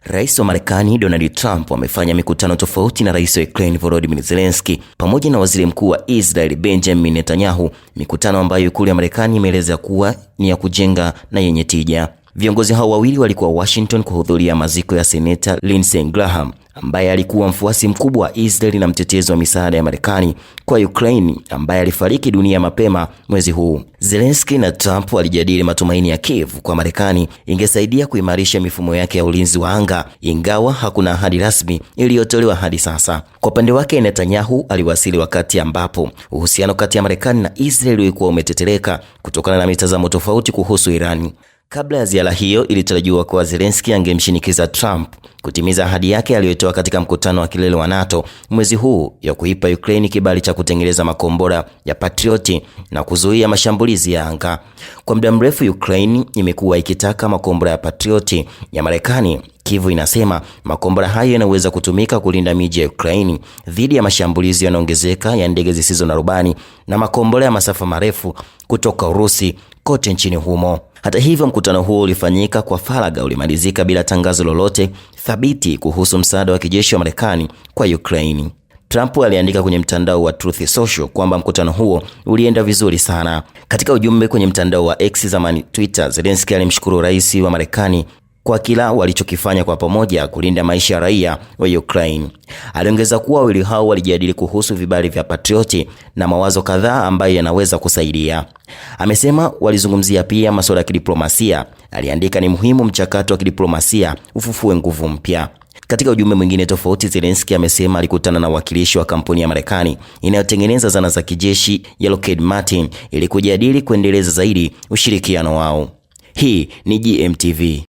Rais wa Marekani Donald Trump amefanya mikutano tofauti na rais wa Ukraine Volodymyr Zelensky pamoja na waziri mkuu wa Israel Benjamin Netanyahu, mikutano ambayo ikulu ya Marekani imeeleza kuwa ni ya kujenga na yenye tija. Viongozi hao wawili walikuwa Washington kuhudhuria maziko ya Senator Lindsey Graham ambaye alikuwa mfuasi mkubwa wa Israel na mtetezi wa misaada ya Marekani kwa Ukraine ambaye alifariki dunia mapema mwezi huu. Zelensky na Trump walijadili matumaini ya Kiev kwa Marekani ingesaidia kuimarisha mifumo yake ya ulinzi wa anga, ingawa hakuna ahadi rasmi iliyotolewa hadi sasa. Kwa upande wake, Netanyahu aliwasili wakati ambapo uhusiano kati ya Marekani na Israel ulikuwa umetetereka kutokana na mitazamo tofauti kuhusu Irani. Kabla ya ziara hiyo, ilitarajiwa kuwa Zelensky angemshinikiza Trump kutimiza ahadi yake aliyotoa katika mkutano wa kilele wa NATO mwezi huu ya kuipa Ukraine kibali cha kutengeneza makombora ya Patriot na kuzuia mashambulizi ya anga. Kwa muda mrefu Ukraine imekuwa ikitaka makombora ya Patriot ya Marekani. Kiev inasema makombora hayo yanaweza kutumika kulinda miji ya Ukraine dhidi ya mashambulizi yanayoongezeka ya ndege zisizo na rubani na makombora ya masafa marefu kutoka Urusi kote nchini humo. Hata hivyo, mkutano huo ulifanyika kwa faragha, ulimalizika bila tangazo lolote thabiti kuhusu msaada wa kijeshi wa Marekani kwa Ukraine. Trump aliandika kwenye mtandao wa Truth Social kwamba mkutano huo ulienda vizuri sana. Katika ujumbe kwenye mtandao wa X, zamani Twitter, Zelensky alimshukuru rais wa Marekani kwa kila walichokifanya kwa pamoja kulinda maisha ya raia wa Ukraine. Aliongeza kuwa wawili hao walijadili kuhusu vibali vya Patriot na mawazo kadhaa ambayo yanaweza kusaidia. Amesema walizungumzia pia masuala ya kidiplomasia. Aliandika, ni muhimu mchakato wa kidiplomasia ufufue nguvu mpya. Katika ujumbe mwingine tofauti, Zelensky amesema alikutana na wakilishi wa kampuni ya Marekani inayotengeneza zana za kijeshi ya Lockheed Martin ili kujadili kuendeleza zaidi ushirikiano wao. Hii ni GMTV.